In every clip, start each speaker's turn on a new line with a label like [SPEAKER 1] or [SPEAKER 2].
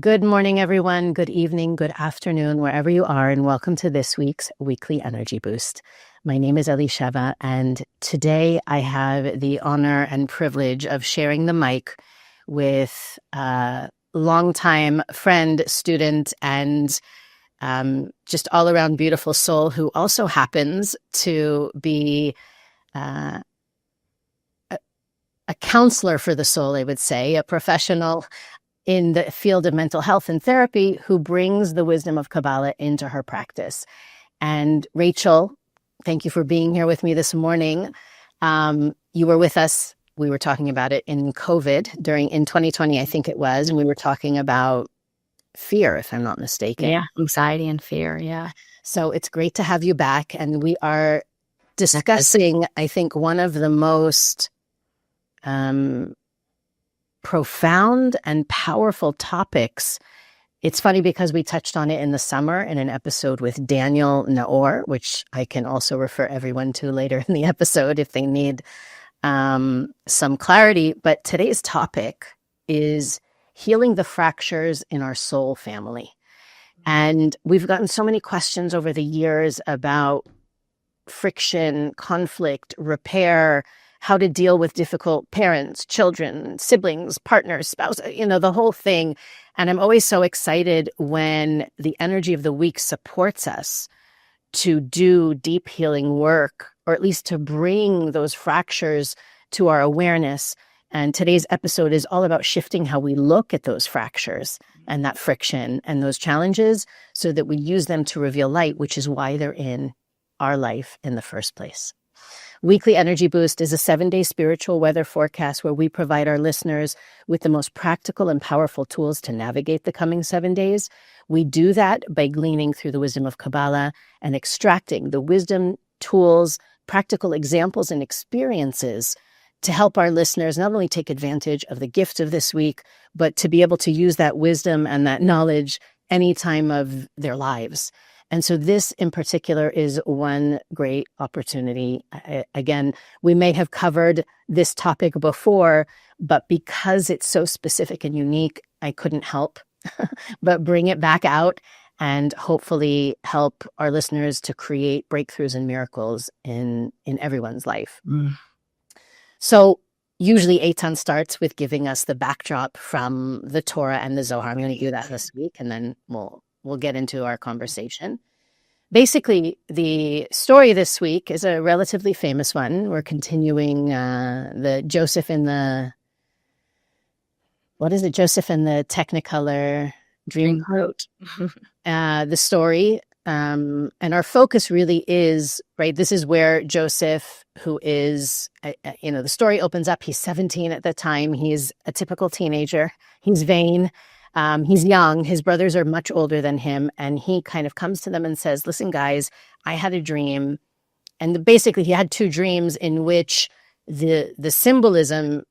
[SPEAKER 1] Good morning, everyone. Good evening, good afternoon, wherever you are, and welcome to this week's Weekly Energy Boost. My name is Elisheva, and today I have the honor and privilege of sharing the mic with a longtime friend, student, and just all-around beautiful soul who also happens to be a counselor for the soul, I would say, a professional in the field of mental health and therapy who brings the wisdom of Kabbalah into her practice. And Rachel, thank you for being here with me this morning. You were with us. We were talking about it in COVID in 2020, I think it was, and we were talking about fear, if I'm not mistaken.
[SPEAKER 2] Yeah, anxiety and fear, yeah.
[SPEAKER 1] So it's great to have you back. And we are discussing, I think, one of the most profound and powerful topics. It's funny because we touched on it in the summer in an episode with Daniel Naor, which I can also refer everyone to later in the episode if they need some clarity. But today's topic is healing the fractures in our soul family. And we've gotten so many questions over the years about friction, conflict, repair, how to deal with difficult parents, children, siblings, partners, spouses, the whole thing. And I'm always so excited when the energy of the week supports us to do deep healing work, or at least to bring those fractures to our awareness. And today's episode is all about shifting how we look at those fractures and that friction and those challenges so that we use them to reveal light, which is why they're in our life in the first place. Weekly Energy Boost is a 7-day spiritual weather forecast where we provide our listeners with the most practical and powerful tools to navigate the coming 7 days. We do that by gleaning through the wisdom of Kabbalah and extracting the wisdom, tools, practical examples, and experiences to help our listeners not only take advantage of the gift of this week, but to be able to use that wisdom and that knowledge any time of their lives. And so this in particular is one great opportunity. Again, we may have covered this topic before, but because it's so specific and unique, I couldn't help but bring it back out and hopefully help our listeners to create breakthroughs and miracles in everyone's life. So usually Eitan starts with giving us the backdrop from the Torah and the Zohar. I'm going to do that this week, and then we'll get into our conversation. Basically, the story this week is a relatively famous one. We're continuing the Joseph in the Technicolor Dreamcoat. The story. And our focus really is, right, this is where Joseph, who is, the story opens up. He's 17 at the time. He's a typical teenager. He's vain. He's young. His brothers are much older than him. And he kind of comes to them and says, listen, guys, I had a dream. And basically he had two dreams in which the symbolism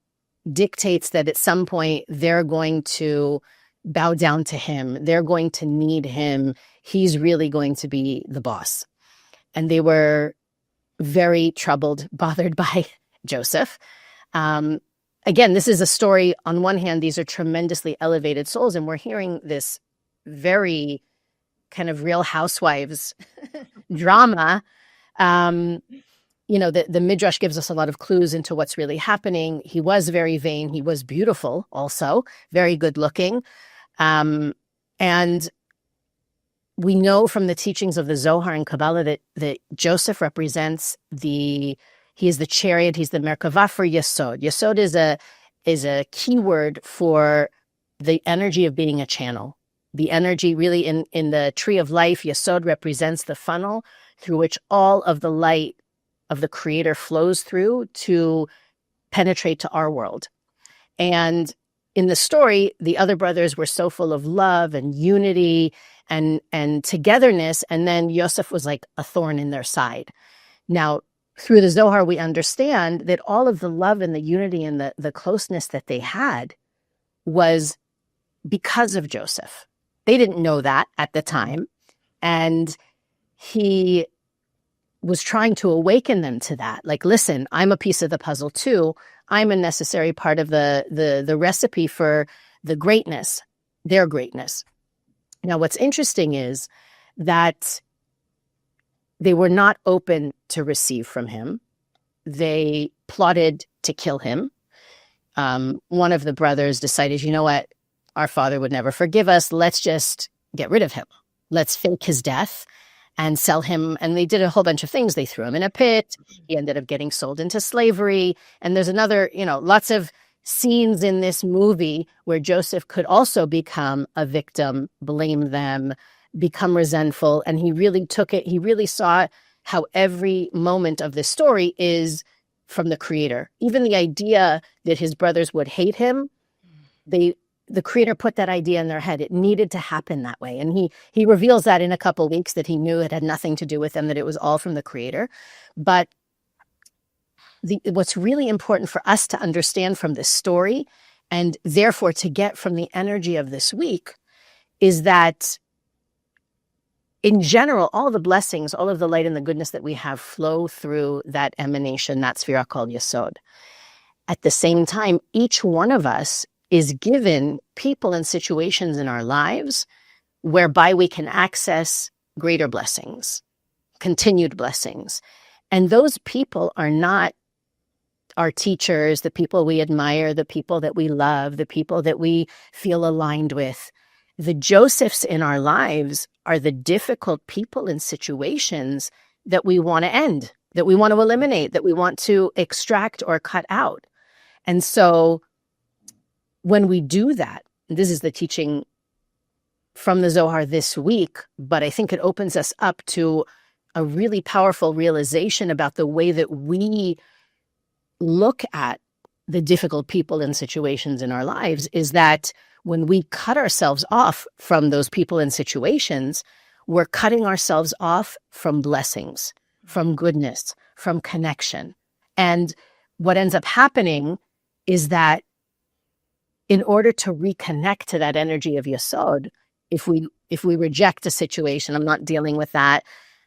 [SPEAKER 1] dictates that at some point they're going to bow down to him. They're going to need him. He's really going to be the boss. And they were very troubled, bothered by Joseph. Again, this is a story. On one hand, these are tremendously elevated souls, and we're hearing this very kind of Real Housewives drama. The Midrash gives us a lot of clues into what's really happening. He was very vain. He was beautiful also, very good looking. And we know from the teachings of the Zohar and Kabbalah that Joseph represents he is the chariot, he's the Merkavah for Yesod. Yesod is a keyword for the energy of being a channel. The energy really in the tree of life, Yesod represents the funnel through which all of the light of the Creator flows through to penetrate to our world. And in the story, the other brothers were so full of love and unity and togetherness, and then Yosef was like a thorn in their side. Now, through the Zohar, we understand that all of the love and the unity and the closeness that they had was because of Joseph. They didn't know that at the time. And he was trying to awaken them to that. Like, listen, I'm a piece of the puzzle too. I'm a necessary part of the recipe for the greatness their greatness. Now, what's interesting is that they were not open to receive from him. They plotted to kill him. One of the brothers decided, you know what? Our father would never forgive us. Let's just get rid of him. Let's fake his death and sell him. And they did a whole bunch of things. They threw him in a pit. He ended up getting sold into slavery. And there's another, lots of scenes in this movie where Joseph could also become a victim, blame them, become resentful. And he really took it. He really saw how every moment of this story is from the creator. Even the idea that his brothers would hate him, the creator put that idea in their head. It needed to happen that way. And he reveals that in a couple of weeks, that he knew it had nothing to do with them, that it was all from the creator. But what's really important for us to understand from this story, and therefore to get from the energy of this week, is that in general, all the blessings, all of the light and the goodness that we have flow through that emanation, that sphera called Yesod. At the same time, each one of us is given people and situations in our lives whereby we can access greater blessings, continued blessings. And those people are not our teachers, the people we admire, the people that we love, the people that we feel aligned with. The Josephs in our lives are the difficult people and situations that we want to end, that we want to eliminate, that we want to extract or cut out. And so when we do that, this is the teaching from the Zohar this week, but I think it opens us up to a really powerful realization about the way that we look at the difficult people and situations in our lives, is that when we cut ourselves off from those people and situations, we're cutting ourselves off from blessings, from goodness, from connection. And what ends up happening is that in order to reconnect to that energy of Yesod, if we reject a situation, I'm not dealing with that,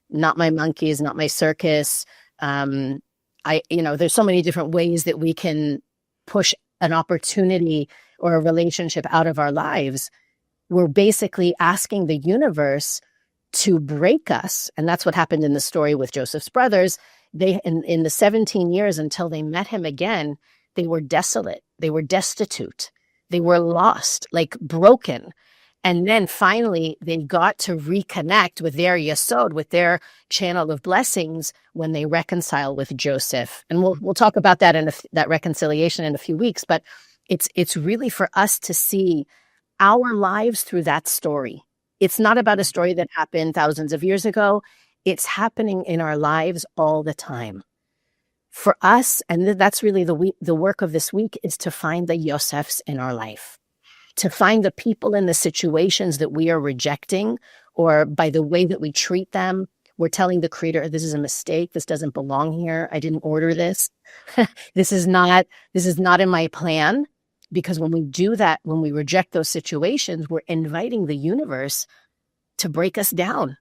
[SPEAKER 1] not my monkeys, not my circus. There's so many different ways that we can push an opportunity or a relationship out of our lives. We're basically asking the universe to break us. And that's what happened in the story with Joseph's brothers. They, in the 17 years until they met him again, they were desolate. They were destitute. They were lost, like broken. And then finally, they got to reconnect with their Yesod, with their channel of blessings, when they reconcile with Joseph. And we'll talk about that that reconciliation in a few weeks. But it's really for us to see our lives through that story. It's not about a story that happened thousands of years ago. It's happening in our lives all the time. For us, and that's really the work of this week, is to find the Yosefs in our life, to find the people and the situations that we are rejecting, or by the way that we treat them, we're telling the creator, this is a mistake. This doesn't belong here. I didn't order this. This is not in my plan. Because when we do that, when we reject those situations, we're inviting the universe to break us down,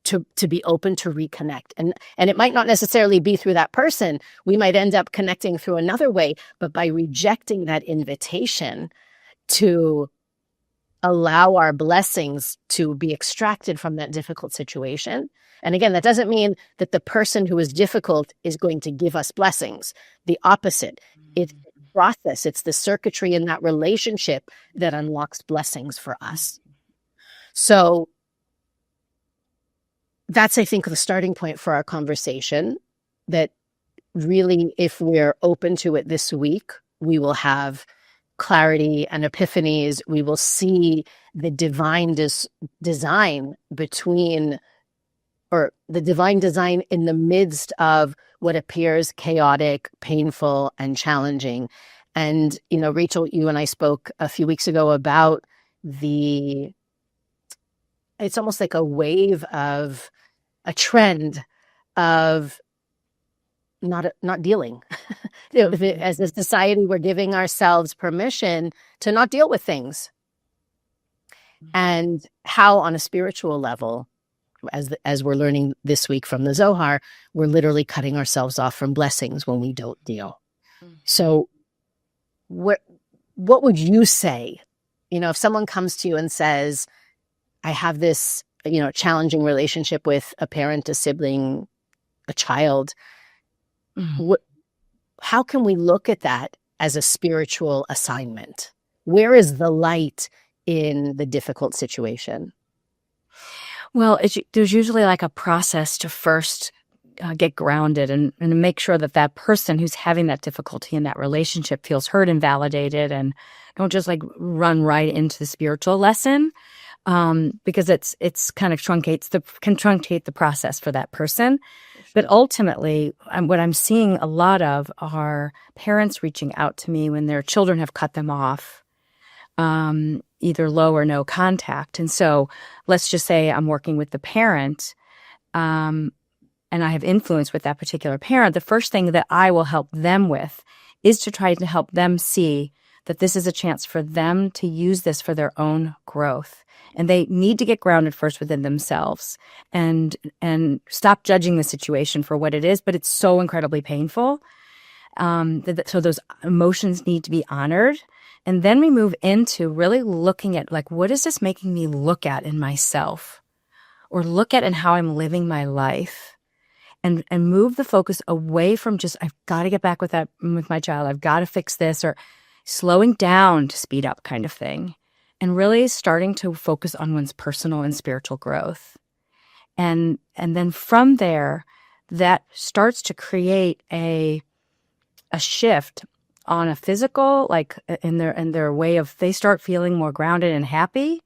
[SPEAKER 1] to be open to reconnect. And it might not necessarily be through that person. We might end up connecting through another way, but by rejecting that invitation to allow our blessings to be extracted from that difficult situation. And again, that doesn't mean that the person who is difficult is going to give us blessings. The opposite. It's the process. It's the circuitry in that relationship that unlocks blessings for us. So that's, I think, the starting point for our conversation, that really, if we're open to it this week, we will have clarity and epiphanies. We will see the divine design between, or the divine design in the midst of what appears chaotic, painful, and challenging. And, Rachel, you and I spoke a few weeks ago about it's almost like a wave of a trend of not dealing. As a society, we're giving ourselves permission to not deal with things. And how, on a spiritual level, as we're learning this week from the Zohar, we're literally cutting ourselves off from blessings when we don't deal. So what would you say if someone comes to you and says, I have this, challenging relationship with a parent, a sibling, a child, how can we look at that as a spiritual assignment? Where is the light in the difficult situation?
[SPEAKER 2] Well, there's usually like a process to first get grounded and make sure that that person who's having that difficulty in that relationship feels heard and validated, and don't just like run right into the spiritual lesson, because it's kind of can truncate the process for that person. But ultimately, what I'm seeing a lot of are parents reaching out to me when their children have cut them off, either low or no contact. And so let's just say I'm working with the parent, and I have influence with that particular parent. The first thing that I will help them with is to try to help them see that this is a chance for them to use this for their own growth. And they need to get grounded first within themselves and stop judging the situation for what it is, but it's so incredibly painful. So those emotions need to be honored. And then we move into really looking at, like, what is this making me look at in myself, or look at in how I'm living my life, and move the focus away from just, I've got to get back with my child, I've got to fix this, or slowing down to speed up kind of thing, and really starting to focus on one's personal and spiritual growth. And then from there, that starts to create a shift on a physical, like in their way of, they start feeling more grounded and happy,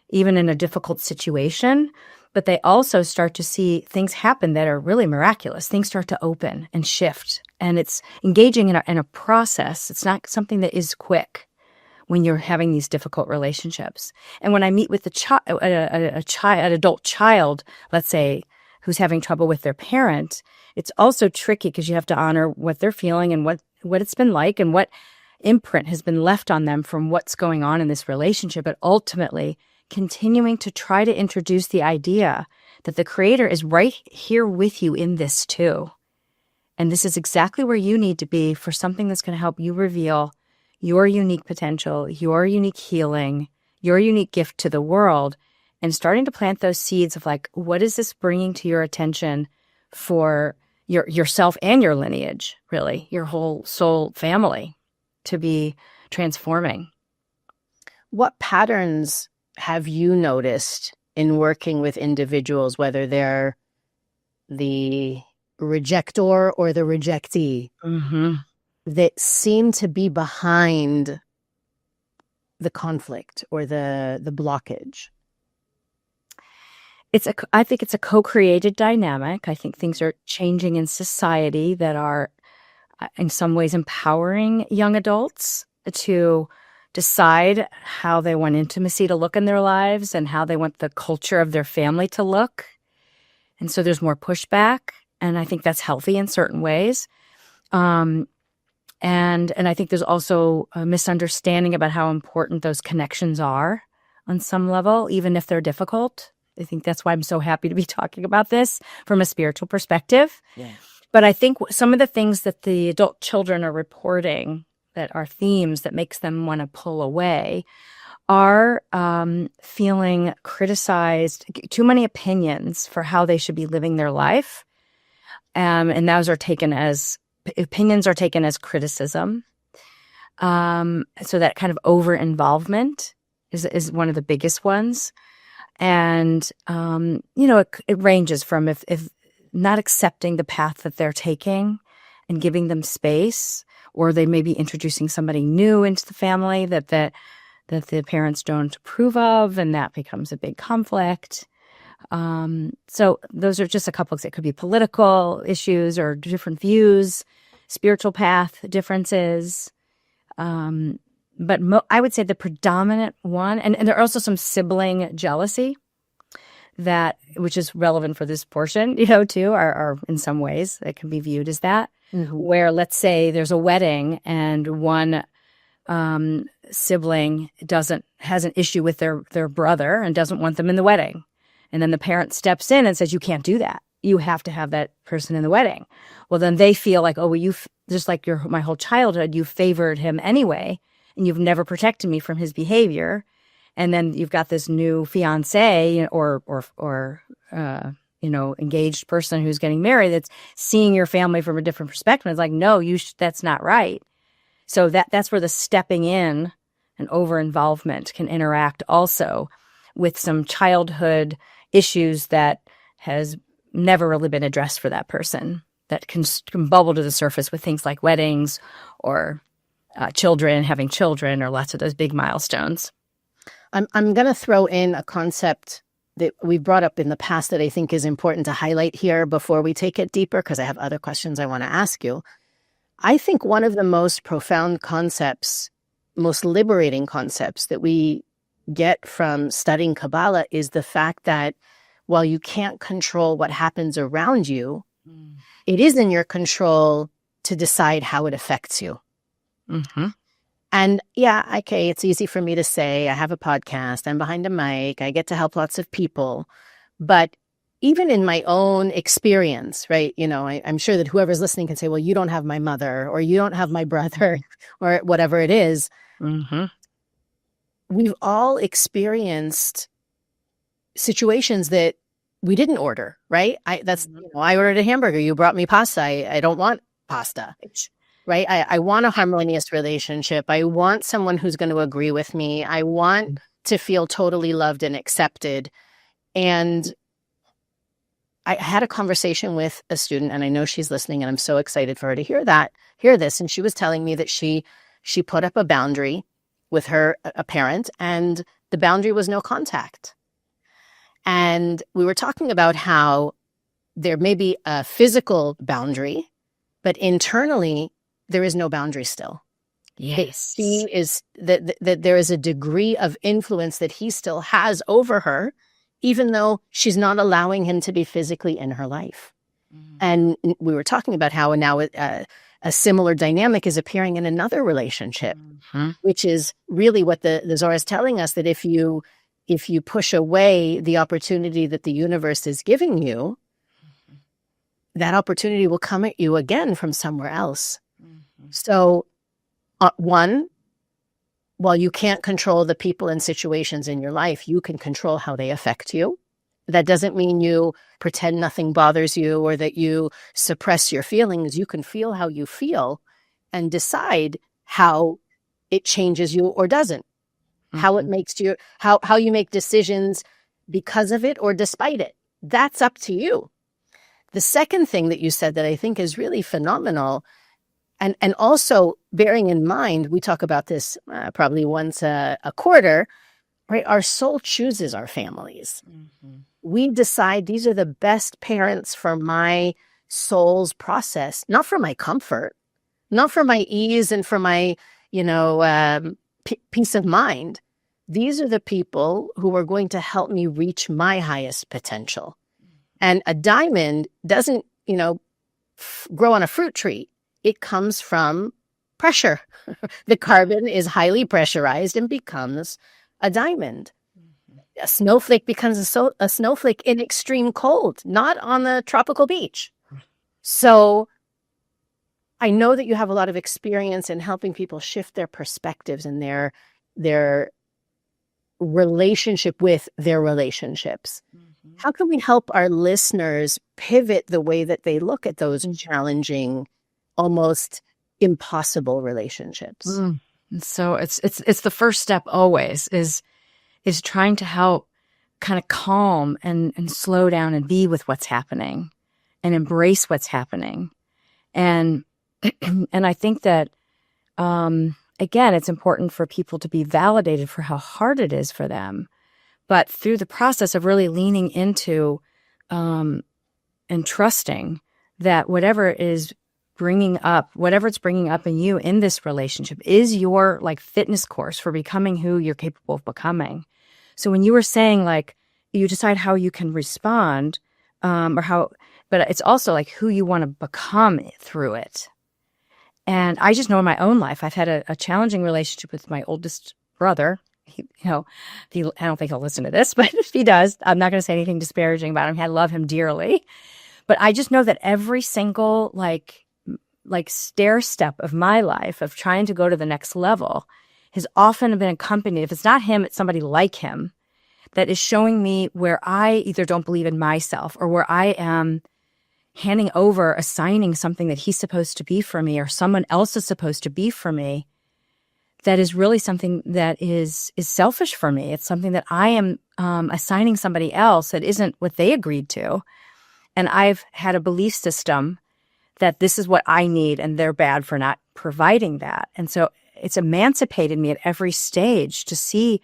[SPEAKER 2] even in a difficult situation. But they also start to see things happen that are really miraculous. Things start to open and shift, and it's engaging in a process. It's not something that is quick when you're having these difficult relationships. And when I meet with an adult child, let's say, who's having trouble with their parent, it's also tricky because you have to honor what they're feeling and what it's been like and what imprint has been left on them from what's going on in this relationship. But ultimately, continuing to try to introduce the idea that the Creator is right here with you in this too. And this is exactly where you need to be for something that's going to help you reveal your unique potential, your unique healing, your unique gift to the world, and starting to plant those seeds of, like, what is this bringing to your attention for yourself and your lineage, really, your whole soul family, to be transforming.
[SPEAKER 1] What patterns have you noticed in working with individuals, whether they're the rejector or the rejectee, that seem to be behind the conflict or the blockage?
[SPEAKER 2] I think it's a co-created dynamic. I think things are changing in society that are, in some ways, empowering young adults to decide how they want intimacy to look in their lives and how they want the culture of their family to look. And so there's more pushback, and I think that's healthy in certain ways. And I think there's also a misunderstanding about how important those connections are on some level, even if they're difficult. I think that's why I'm so happy to be talking about this from a spiritual perspective. Yeah. But I think some of the things that the adult children are reporting that are themes that makes them want to pull away are feeling criticized, too many opinions for how they should be living their life. And those are taken as opinions are taken as criticism. So that kind of over-involvement is one of the biggest ones. And, it ranges from if not accepting the path that they're taking and giving them space, or they may be introducing somebody new into the family that the parents don't approve of, and that becomes a big conflict. So those are just a couple. It could be political issues or different views, spiritual path differences. But I would say the predominant one, and there are also some sibling jealousy which is relevant for this portion, too, are in some ways it can be viewed as that, where, let's say, there's a wedding and one sibling has an issue with their brother and doesn't want them in the wedding. And then the parent steps in and says, you can't do that. You have to have that person in the wedding. Well, then they feel like, oh, well, just like my whole childhood, you favored him anyway. and you've never protected me from his behavior. And then you've got this new fiance or engaged person who's getting married that's seeing your family from a different perspective. It's like, no, that's not right. So that's where the stepping in and over-involvement can interact also with some childhood issues that has never really been addressed for that person, that can bubble to the surface with things like weddings or having children, or lots of those big milestones.
[SPEAKER 1] I'm going to throw in a concept that we've brought up in the past that I think is important to highlight here before we take it deeper, because I have other questions I want to ask you. I think one of the most profound concepts, most liberating concepts that we get from studying Kabbalah is the fact that while you can't control what happens around you, it is in your control to decide how it affects you.
[SPEAKER 2] Mm-hmm.
[SPEAKER 1] And yeah, okay, it's easy for me to say, I have a podcast, I'm behind a mic, I get to help lots of people. But even in my own experience, right, I'm sure that whoever's listening can say, well, you don't have my mother, or you don't have my brother, or whatever it is.
[SPEAKER 2] Mm-hmm.
[SPEAKER 1] We've all experienced situations that we didn't order, right? I ordered a hamburger, you brought me pasta, I don't want pasta. Right? I want a harmonious relationship. I want someone who's going to agree with me. I want to feel totally loved and accepted. And I had a conversation with a student, and I know she's listening, and I'm so excited for her to hear this. And she was telling me that she put up a boundary with a parent, and the boundary was no contact. And we were talking about how there may be a physical boundary, but internally, there is no boundary still.
[SPEAKER 2] Yes.
[SPEAKER 1] He is that there is a degree of influence that he still has over her, even though she's not allowing him to be physically in her life. Mm-hmm. And we were talking about how now a similar dynamic is appearing in another relationship, mm-hmm. which is really what the Zohar is telling us, that if you push away the opportunity that the universe is giving you, mm-hmm. that opportunity will come at you again from somewhere else. So, one, while you can't control the people and situations in your life, you can control how they affect you. That doesn't mean you pretend nothing bothers you or that you suppress your feelings. You can feel how you feel and decide how it changes you or doesn't. Mm-hmm. How it makes you, how you make decisions because of it or despite it. That's up to you. The second thing that you said that I think is really phenomenal, and also bearing in mind, we talk about this probably once a quarter, right? Our soul chooses our families. Mm-hmm. We decide these are the best parents for my soul's process, not for my comfort, not for my ease and for my, peace of mind. These are the people who are going to help me reach my highest potential. And a diamond doesn't, grow on a fruit tree. It comes from pressure. The carbon is highly pressurized and becomes a diamond. Mm-hmm. A snowflake becomes a snowflake in extreme cold, not on the tropical beach. So I know that you have a lot of experience in helping people shift their perspectives and their relationship with their relationships. Mm-hmm. How can we help our listeners pivot the way that they look at those challenging, almost impossible relationships?
[SPEAKER 2] So it's the first step always is trying to help kind of calm and slow down and be with what's happening and embrace what's happening. And I think that again, it's important for people to be validated for how hard it is for them, but through the process of really leaning into and trusting that whatever it's bringing up in you in this relationship is your fitness course for becoming who you're capable of becoming. So when you were saying you decide how you can respond, but it's also who you want to become through it. And I just know in my own life, I've had a challenging relationship with my oldest brother. I don't think he'll listen to this, but if he does, I'm not going to say anything disparaging about him. I love him dearly. But I just know that every single stair step of my life of trying to go to the next level has often been accompanied, if it's not him, it's somebody like him that is showing me where I either don't believe in myself or where I am handing over, assigning something that he's supposed to be for me or someone else is supposed to be for me. That is really something that is selfish for me. It's something that I am assigning somebody else that isn't what they agreed to. And I've had a belief system that this is what I need and they're bad for not providing that. And so it's emancipated me at every stage to see.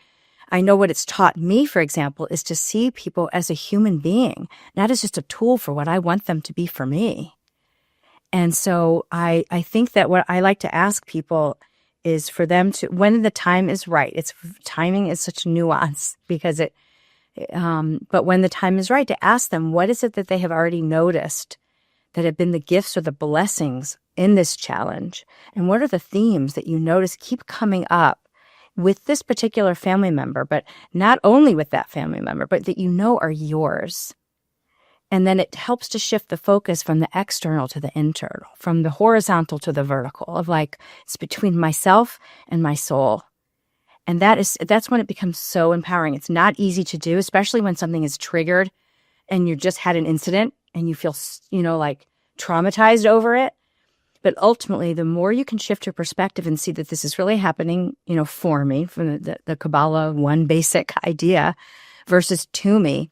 [SPEAKER 2] I know what it's taught me, for example, is to see people as a human being, not as just a tool for what I want them to be for me. And so I think that what I like to ask people is for them to, when the time is right, timing is such nuance because but when the time is right, to ask them, what is it that they have already noticed that have been the gifts or the blessings in this challenge? And what are the themes that you notice keep coming up with this particular family member, but not only with that family member, but that you know are yours? And then it helps to shift the focus from the external to the internal, from the horizontal to the vertical, of like, it's between myself and my soul. And that's when it becomes so empowering. It's not easy to do, especially when something is triggered and you just had an incident and you feel, like traumatized over it. But ultimately, the more you can shift your perspective and see that this is really happening, for me, from the Kabbalah one basic idea versus to me,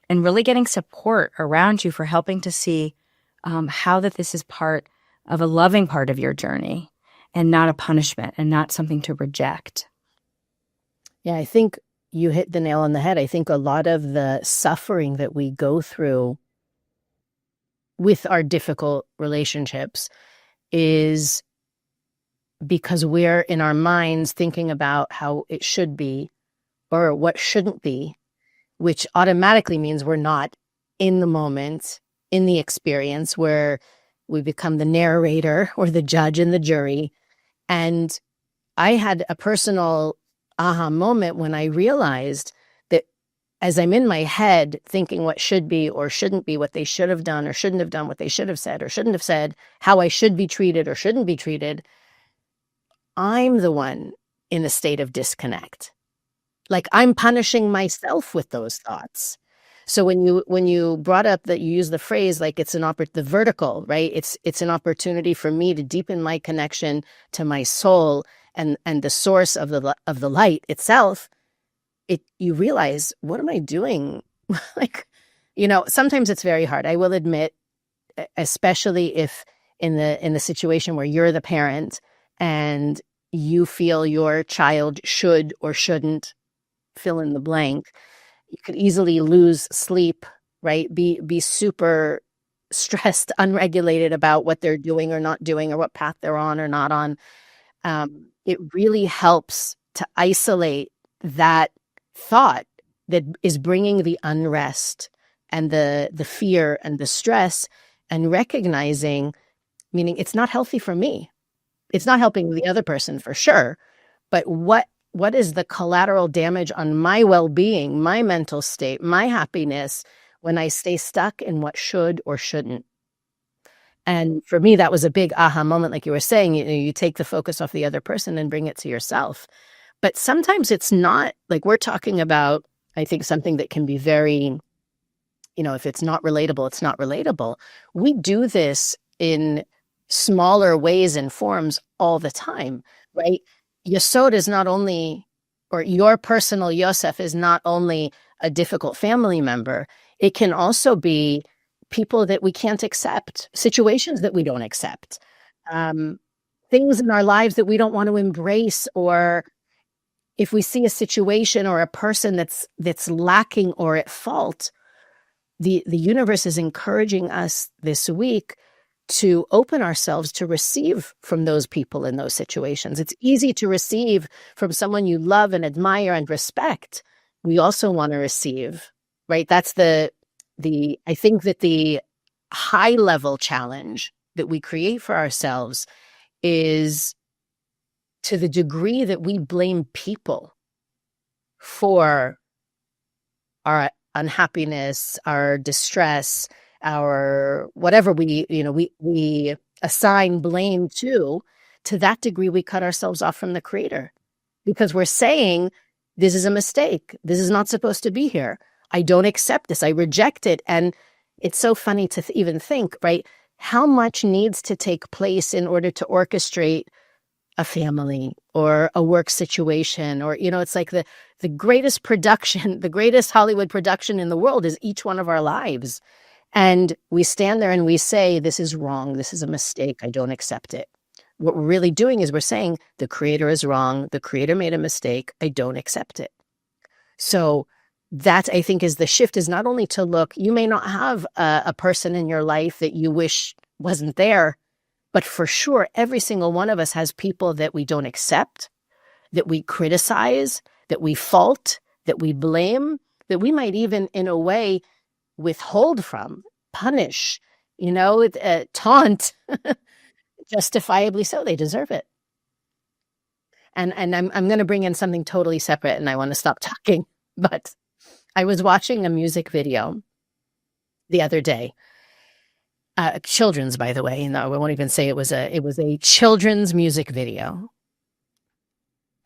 [SPEAKER 2] and really getting support around you for helping to see how that this is part of a loving part of your journey and not a punishment and not something to reject.
[SPEAKER 1] Yeah, I think you hit the nail on the head. I think a lot of the suffering that we go through with our difficult relationships is because we're in our minds thinking about how it should be or what shouldn't be, which automatically means we're not in the moment, in the experience, where we become the narrator or the judge and the jury. And I had a personal aha moment when I realized that as I'm in my head thinking what should be or shouldn't be, what they should have done or shouldn't have done, what they should have said or shouldn't have said, how I should be treated or shouldn't be treated, I'm the one in a state of disconnect. Like I'm punishing myself with those thoughts. So when you brought up that you use the phrase like it's the vertical, right? It's an opportunity for me to deepen my connection to my soul and the source of the light itself. You realize, what am I doing? Like, sometimes it's very hard. I will admit, especially if in the situation where you're the parent and you feel your child should or shouldn't fill in the blank, you could easily lose sleep, right? Be super stressed, unregulated about what they're doing or not doing or what path they're on or not on. It really helps to isolate that thought that is bringing the unrest and the fear and the stress, and recognizing, meaning it's not healthy for me. It's not helping the other person for sure, but what is the collateral damage on my well-being, my mental state, my happiness when I stay stuck in what should or shouldn't? And for me, that was a big aha moment. Like you were saying, you take the focus off the other person and bring it to yourself. But sometimes it's not, like we're talking about, I think, something that can be very, if it's not relatable, it's not relatable. We do this in smaller ways and forms all the time, right? Yesod is not only, or your personal Yosef is not only a difficult family member, it can also be people that we can't accept, situations that we don't accept, things in our lives that we don't want to embrace, or if we see a situation or a person that's lacking or at fault, the universe is encouraging us this week to open ourselves to receive from those people in those situations. It's easy to receive from someone you love and admire and respect. We also want to receive, right? That's I think that the high level challenge that we create for ourselves is to the degree that we blame people for our unhappiness, our distress, our whatever we assign blame to that degree we cut ourselves off from the creator. because we're saying, this is a mistake. This is not supposed to be here. I don't accept this. I reject it. And it's so funny to even think, right? How much needs to take place in order to orchestrate a family or a work situation, or, it's like the greatest production, the greatest Hollywood production in the world is each one of our lives. And we stand there and we say, this is wrong. This is a mistake. I don't accept it. What we're really doing is we're saying the creator is wrong. The creator made a mistake. I don't accept it. So that, I think, is the shift, is not only to look, you may not have a person in your life that you wish wasn't there, but for sure, every single one of us has people that we don't accept, that we criticize, that we fault, that we blame, that we might even, in a way, withhold from, punish, taunt, justifiably so. They deserve it. And I'm going to bring in something totally separate, and I want to stop talking. But I was watching a music video the other day. Children's, by the way. No, I won't even say it was a children's music video.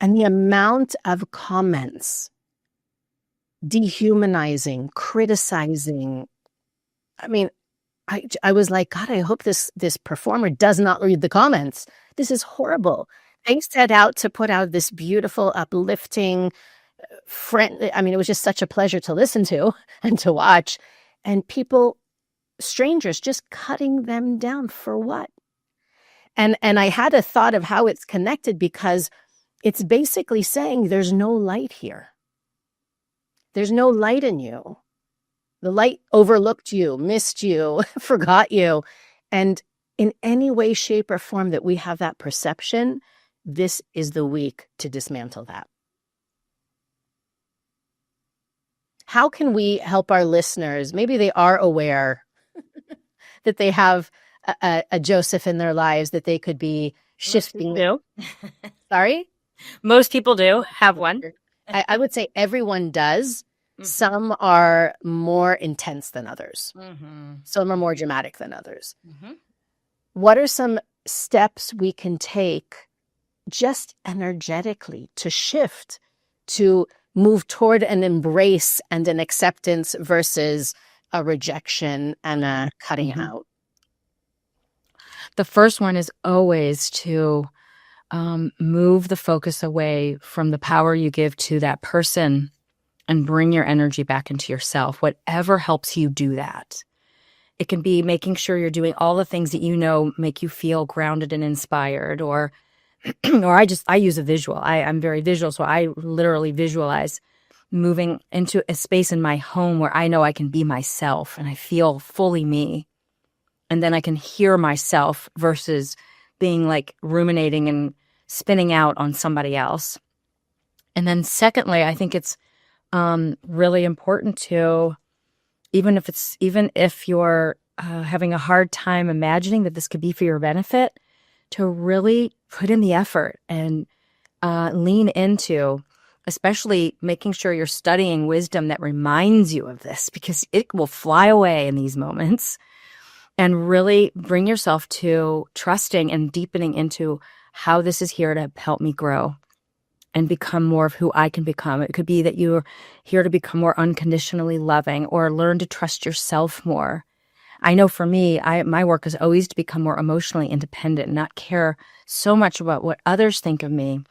[SPEAKER 1] And the amount of comments, dehumanizing, criticizing. I mean, I was like, God, I hope this performer does not read the comments. This is horrible. They set out to put out this beautiful, uplifting, friendly. I mean, it was just such a pleasure to listen to and to watch. And people, strangers, just cutting them down for what? And I had a thought of how it's connected, because it's basically saying there's no light here. There's no light in you. The light overlooked you, missed you, forgot you. And in any way, shape, or form that we have that perception, this is the week to dismantle that. How can we help our listeners? Maybe they are aware that they have a Joseph in their lives that they could be shifting. Sorry?
[SPEAKER 2] Most people do have one.
[SPEAKER 1] I would say everyone does. Mm-hmm. Some are more intense than others. Mm-hmm. Some are more dramatic than others. Mm-hmm. What are some steps we can take just energetically to shift, to move toward an embrace and an acceptance versus a rejection and a cutting out?
[SPEAKER 2] The first one is always to move the focus away from the power you give to that person and bring your energy back into yourself, whatever helps you do that. It can be making sure you're doing all the things that make you feel grounded and inspired, or I use a visual. I'm very visual, so I literally visualize moving into a space in my home where I know I can be myself and I feel fully me. And then I can hear myself versus being like ruminating and spinning out on somebody else. And then secondly, I think it's really important to, even if you're having a hard time imagining that this could be for your benefit, to really put in the effort and lean into, especially making sure you're studying wisdom that reminds you of this, because it will fly away in these moments. And really bring yourself to trusting and deepening into how this is here to help me grow and become more of who I can become. It could be that you're here to become more unconditionally loving, or learn to trust yourself more. I know for me, my work is always to become more emotionally independent and not care so much about what others think of me,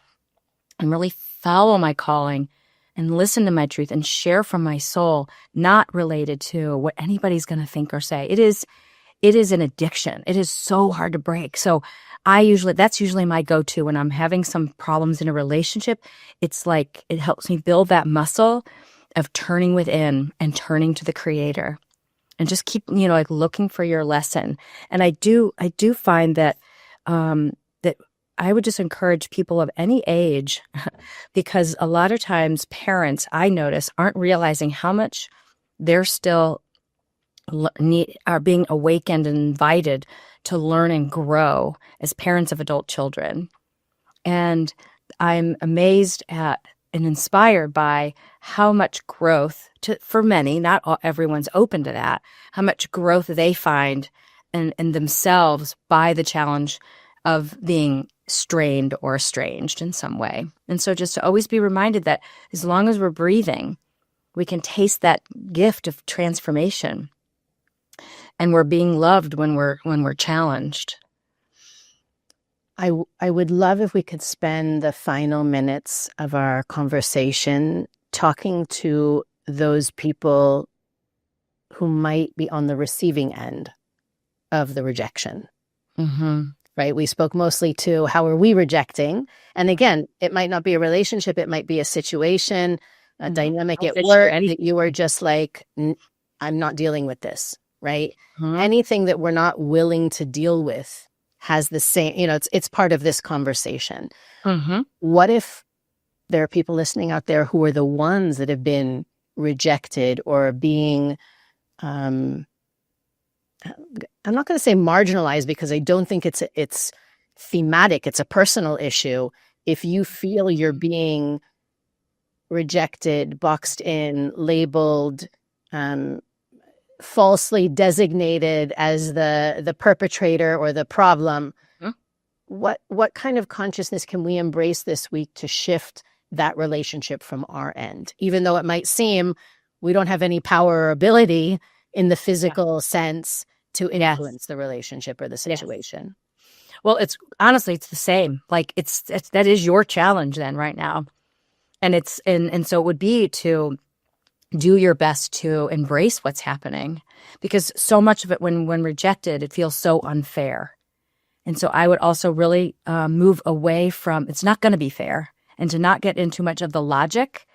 [SPEAKER 2] and really follow my calling and listen to my truth and share from my soul, not related to what anybody's going to think or say. It is an addiction. It is so hard to break. So that's usually my go-to when I'm having some problems in a relationship. It's like it helps me build that muscle of turning within and turning to the creator, and just keep, like looking for your lesson. And I do find that that I would just encourage people of any age, because a lot of times parents, I notice, aren't realizing how much they're still are being awakened and invited to learn and grow as parents of adult children. And I'm amazed at and inspired by how much growth, for many, not everyone's open to that, how much growth they find in themselves by the challenge of being strained or estranged in some way. And so just to always be reminded that as long as we're breathing, we can taste that gift of transformation, and we're being loved when we're challenged.
[SPEAKER 1] I would love if we could spend the final minutes of our conversation talking to those people who might be on the receiving end of the rejection.
[SPEAKER 2] Mm-hmm.
[SPEAKER 1] Right? We spoke mostly to how are we rejecting? And again, it might not be a relationship. It might be a situation, a dynamic at work that you are just like, I'm not dealing with this, right? Anything that we're not willing to deal with has the same, it's part of this conversation. What if there are people listening out there who are the ones that have been rejected or being, I'm not going to say marginalized, because I don't think it's thematic. It's a personal issue. If you feel you're being rejected, boxed in, labeled, falsely designated as the perpetrator or the problem, what kind of consciousness can we embrace this week to shift that relationship from our end? Even though it might seem we don't have any power or ability in the physical sense to influence the relationship or the situation.
[SPEAKER 2] Well, it's honestly, it's the same. Like that is your challenge then right now. And and so it would be to do your best to embrace what's happening, because so much of it when rejected, it feels so unfair. And so I would also really move away from, it's not going to be fair, and to not get into much of the logic.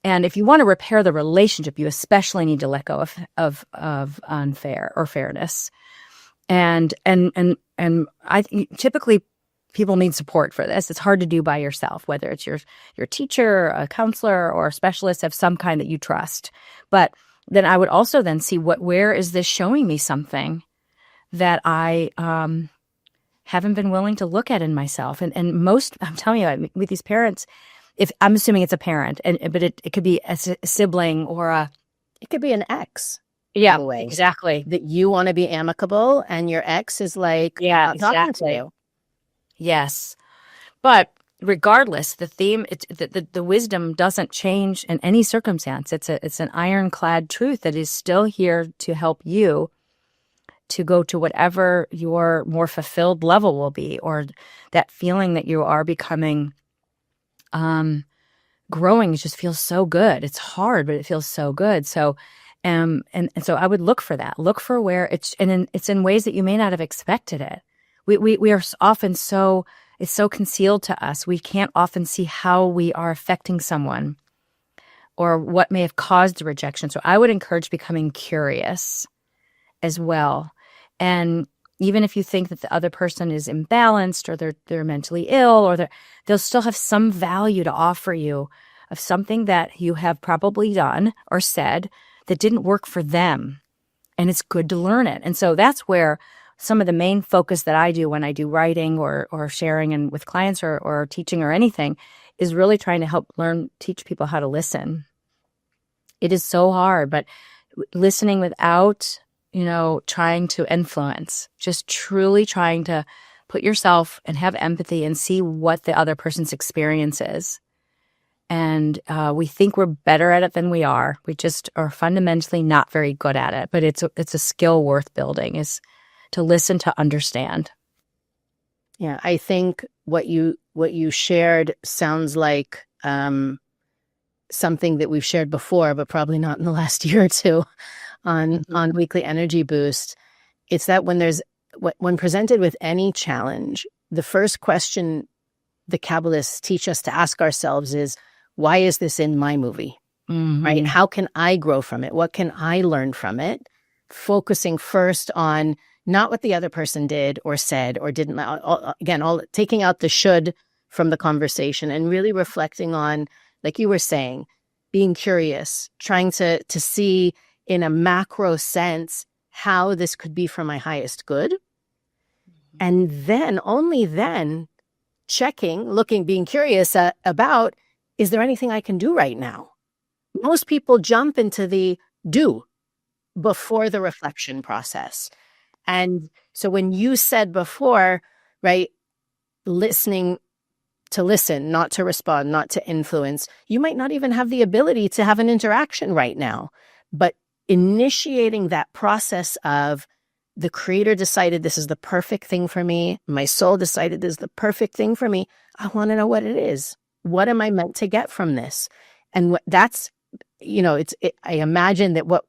[SPEAKER 2] And if you want to repair the relationship, you especially need to let go of unfair or fairness. And I typically people need support for this. It's hard to do by yourself, whether it's your teacher, a counselor, or a specialist of some kind that you trust. But then I would also then see where is this showing me something that I haven't been willing to look at in myself. And most, I'm telling you, with these parents, if I'm assuming it's a parent, but it could be a sibling or
[SPEAKER 1] it could be an ex.
[SPEAKER 2] Yeah, exactly.
[SPEAKER 1] That you want to be amicable and your ex is like, not talking to you.
[SPEAKER 2] Yes. But regardless, the theme, the wisdom doesn't change in any circumstance. It's an ironclad truth that is still here to help you to go to whatever your more fulfilled level will be, or that feeling that you are becoming growing. It just feels so good. It's hard, but it feels so good. So and so I would look for that. Look for where it's in ways that you may not have expected it. We are often it's so concealed to us. We can't often see how we are affecting someone or what may have caused the rejection. So I would encourage becoming curious as well. And even if you think that the other person is imbalanced or they're mentally ill, or they'll still have some value to offer you of something that you have probably done or said that didn't work for them. And it's good to learn it. And so that's where some of the main focus that I do when I do writing or sharing and with clients or teaching or anything is really trying to help teach people how to listen. It is so hard, but listening without, trying to influence, just truly trying to put yourself and have empathy and see what the other person's experience is. And we think we're better at it than we are. We just are fundamentally not very good at it. But it's a skill worth building, is to listen, to understand.
[SPEAKER 1] Yeah, I think what you shared sounds like something that we've shared before, but probably not in the last year or two on Weekly Energy Boost. It's that when presented with any challenge, the first question the Kabbalists teach us to ask ourselves is, why is this in my movie? Right? How can I grow from it? What can I learn from it? Focusing first on not what the other person did or said or didn't. Again, taking out the should from the conversation and really reflecting on, like you were saying, being curious, trying to see in a macro sense how this could be for my highest good. And then, only then, being curious about, is there anything I can do right now? Most people jump into the do before the reflection process. And so when you said before, right, listening to listen, not to respond, not to influence. You might not even have the ability to have an interaction right now, but initiating that process of the creator decided this is the perfect thing for me. My soul decided this is the perfect thing for me. I want to know what it is. What am I meant to get from this? And that's, I imagine that what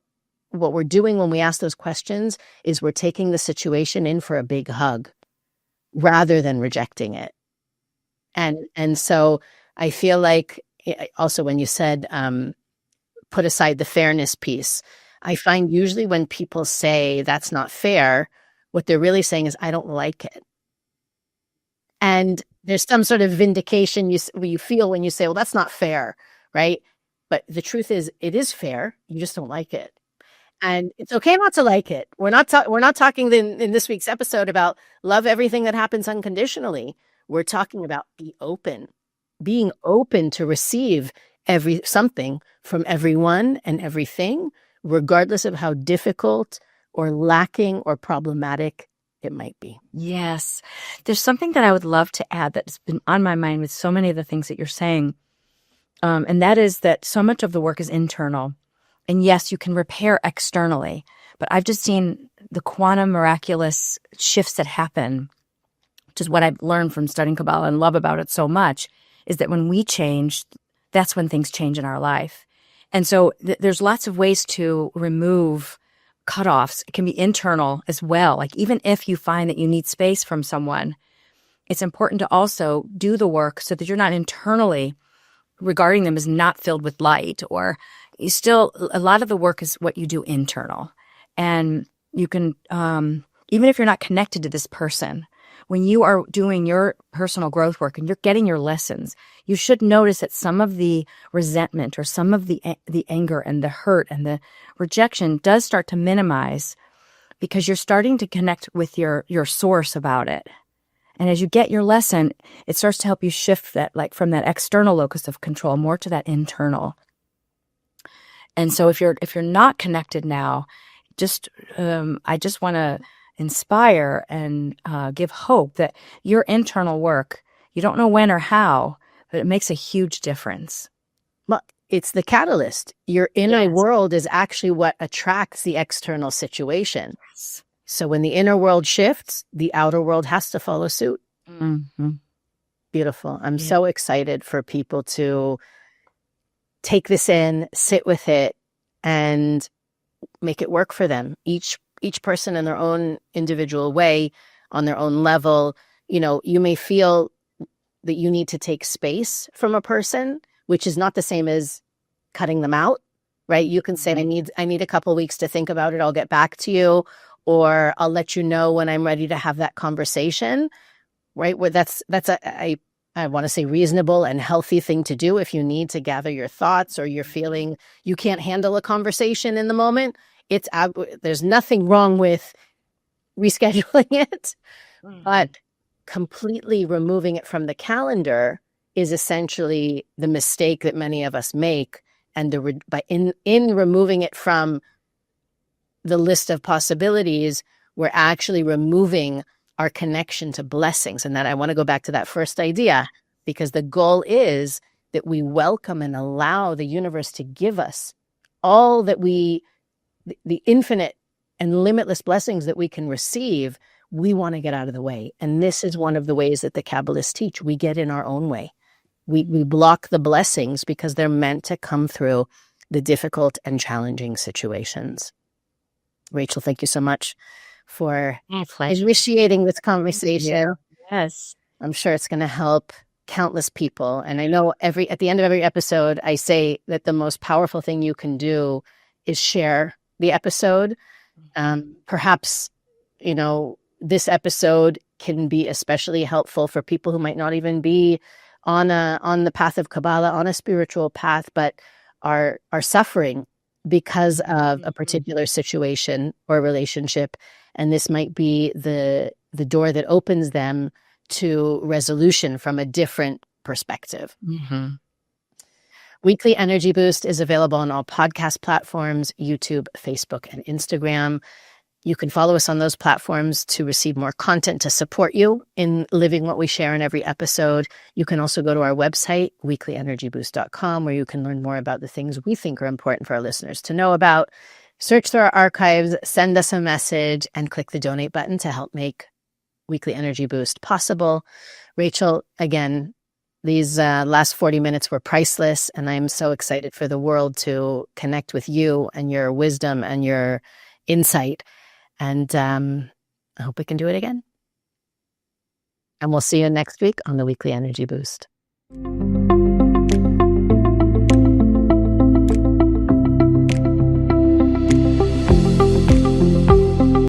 [SPEAKER 1] we're doing when we ask those questions is we're taking the situation in for a big hug rather than rejecting it. And so I feel like also when you said, put aside the fairness piece, I find usually when people say that's not fair, what they're really saying is, I don't like it. And there's some sort of vindication you feel when you say, well, that's not fair, right? But the truth is, it is fair. You just don't like it. And it's okay not to like it. We're not talking in this week's episode about love everything that happens unconditionally. We're talking about being open to receive something from everyone and everything, regardless of how difficult or lacking or problematic it might be.
[SPEAKER 2] Yes. There's something that I would love to add that's been on my mind with so many of the things that you're saying. And that is that so much of the work is internal. And yes, you can repair externally, but I've just seen the quantum miraculous shifts that happen, which is what I've learned from studying Kabbalah and love about it so much, is that when we change, that's when things change in our life. And so there's lots of ways to remove cutoffs. It can be internal as well. Like even if you find that you need space from someone, it's important to also do the work so that you're not internally regarding them as not filled with light, or a lot of the work is what you do internal. And you can, even if you're not connected to this person, when you are doing your personal growth work and you're getting your lessons, you should notice that some of the resentment or some of the anger and the hurt and the rejection does start to minimize because you're starting to connect with your source about it. And as you get your lesson, it starts to help you shift that, like from that external locus of control more to that internal. And so if you're not connected now, I just want to inspire and give hope that your internal work, you don't know when or how, but it makes a huge difference.
[SPEAKER 1] Well, it's the catalyst. Your inner world is actually what attracts the external situation.
[SPEAKER 2] Yes.
[SPEAKER 1] So when the inner world shifts, the outer world has to follow suit.
[SPEAKER 2] Mm-hmm.
[SPEAKER 1] Beautiful. I'm so excited for people to take this in, sit with it, and make it work for them. Each person in their own individual way, on their own level. You may feel that you need to take space from a person, which is not the same as cutting them out, right? You can say, I need a couple of weeks to think about it. I'll get back to you. Or I'll let you know when I'm ready to have that conversation, right? Where that's I want to say reasonable and healthy thing to do if you need to gather your thoughts or you're feeling you can't handle a conversation in the moment. There's nothing wrong with rescheduling it, but completely removing it from the calendar is essentially the mistake that many of us make. And in removing it from the list of possibilities, we're actually removing our connection to blessings. And that I want to go back to that first idea, because the goal is that we welcome and allow the universe to give us all that the infinite and limitless blessings that we can receive. We want to get out of the way. And this is one of the ways that the Kabbalists teach. We get in our own way. We block the blessings because they're meant to come through the difficult and challenging situations. Rachel, thank you so much for initiating this conversation.
[SPEAKER 2] Yes.
[SPEAKER 1] I'm sure it's going to help countless people. And I know at the end of every episode, I say that the most powerful thing you can do is share the episode. Perhaps, this episode can be especially helpful for people who might not even be on the path of Kabbalah, on a spiritual path, but are suffering because of a particular situation or relationship. And this might be the door that opens them to resolution from a different perspective.
[SPEAKER 2] Mm-hmm.
[SPEAKER 1] Weekly Energy Boost is available on all podcast platforms, YouTube, Facebook, and Instagram. You can follow us on those platforms to receive more content to support you in living what we share in every episode. You can also go to our website, weeklyenergyboost.com, where you can learn more about the things we think are important for our listeners to know about. Search through our archives, send us a message, and click the donate button to help make Weekly Energy Boost possible. Rachel, again, these last 40 minutes were priceless, and I'm so excited for the world to connect with you and your wisdom and your insight. And I hope we can do it again. And we'll see you next week on the Weekly Energy Boost.